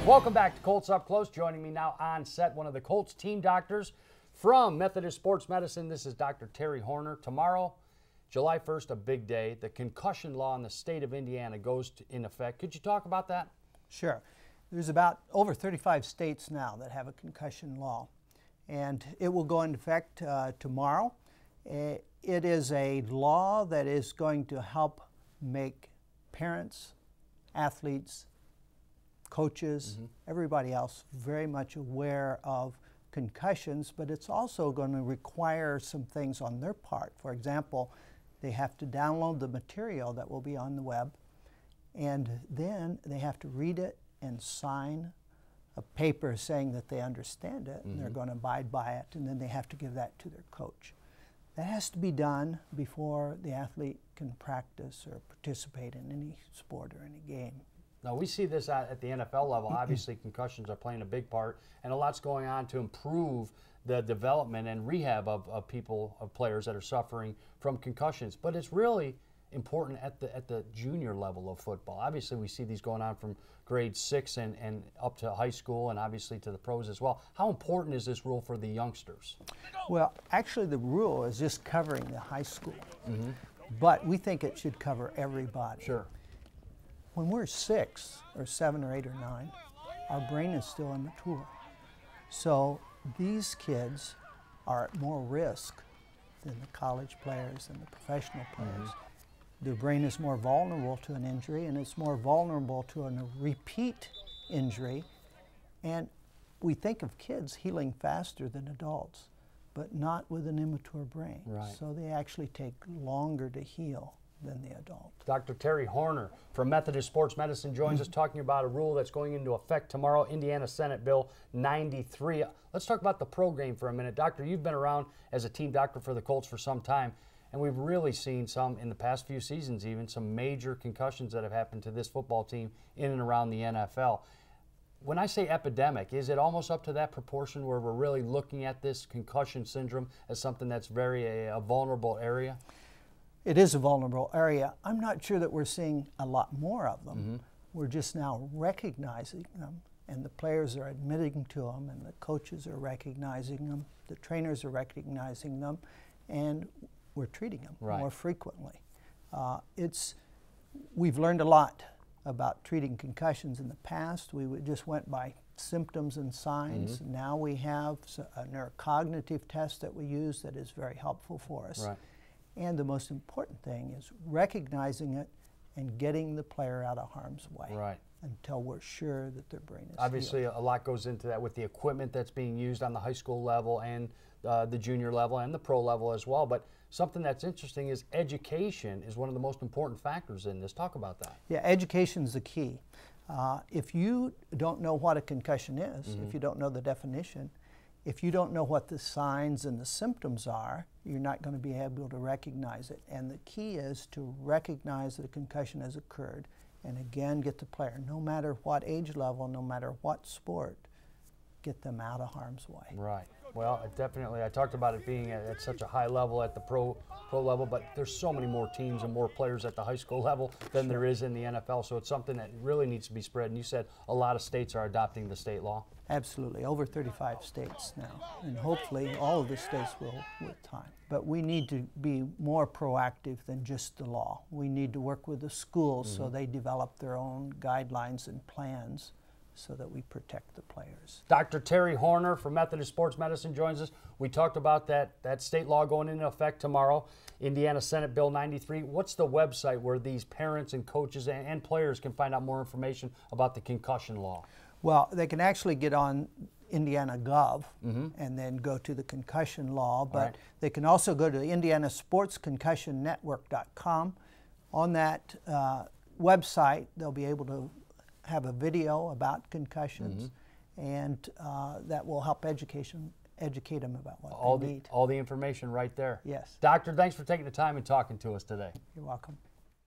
Welcome back to Colts Up Close. Joining me now on set, one of the Colts team doctors from Methodist Sports Medicine. This is Dr. Terry Horner. Tomorrow, July 1st, a big day. The concussion law in the state of Indiana goes in effect. Could you talk about that? Sure. There's about over 35 states now that have a concussion law, and it will go into effect tomorrow. It is a law that is going to help make parents, athletes, coaches, everybody else very much aware of concussions, but it's also going to require some things on their part. For example, they have to download the material that will be on the web, and then they have to read it and sign a paper saying that they understand it and they're going to abide by it, and then they have to give that to their coach. That has to be done before the athlete can practice or participate in any sport or any game. Now, we see this at the NFL level. Obviously, concussions are playing a big part, and a lot's going on to improve the development and rehab of players that are suffering from concussions. But it's really important at the junior level of football. Obviously, we see these going on from grade 6 and up to high school, and obviously to the pros as well. How important is this rule for the youngsters? Well, actually, the rule is just covering the high school, but we think it should cover everybody. Sure. When we're 6 or 7 or 8 or 9, our brain is still immature. So these kids are at more risk than the college players and the professional players. Their brain is more vulnerable to an injury, and it's more vulnerable to a repeat injury. And we think of kids healing faster than adults, but not with an immature brain. Right. So they actually take longer to heal than the adult. Dr. Terry Horner from Methodist Sports Medicine joins us talking about a rule that's going into effect tomorrow, Indiana Senate Bill 93. Let's talk about the pro game for a minute. Doctor, you've been around as a team doctor for the Colts for some time, and we've really seen some, in the past few seasons even, some major concussions that have happened to this football team in and around the NFL. When I say epidemic, is it almost up to that proportion where we're really looking at this concussion syndrome as something that's very a vulnerable area? It is a vulnerable area. I'm not sure that we're seeing a lot more of them. We're just now recognizing them, and the players are admitting to them, and the coaches are recognizing them, the trainers are recognizing them, and we're treating them more frequently. We've learned a lot about treating concussions in the past. We just went by symptoms and signs. Now we have a neurocognitive test that we use that is very helpful for us. Right. And the most important thing is recognizing it and getting the player out of harm's way until we're sure that their brain is Obviously, healed. a lot goes into that with the equipment that's being used on the high school level and the junior level and the pro level as well. But something that's interesting is education is one of the most important factors in this. Talk about that. Yeah, education is the key. If you don't know what a concussion is, if you don't know the definition, if you don't know what the signs and the symptoms are, you're not going to be able to recognize it. And the key is to recognize that a concussion has occurred and again get the player, no matter what age level, no matter what sport, get them out of harm's way. Right. Well, definitely. I talked about it being at such a high level at the pro level, but there's so many more teams and more players at the high school level than there is in the NFL, so it's something that really needs to be spread. And you said a lot of states are adopting the state law. Absolutely, over 35 states now, and hopefully all of the states will with time. But we need to be more proactive than just the law. We need to work with the schools so they develop their own guidelines and plans so that we protect the players. Dr. Terry Horner from Methodist Sports Medicine joins us. We talked about that state law going into effect tomorrow, Indiana Senate Bill 93. What's the website where these parents and coaches and players can find out more information about the concussion law? Well, they can actually get on Indiana Gov and then go to the concussion law, but they can also go to indianasportsconcussionnetwork.com. On that website, they'll be able to have a video about concussions, and that will help educate them about what they need. All the information right there. Yes. Doctor, thanks for taking the time and talking to us today. You're welcome.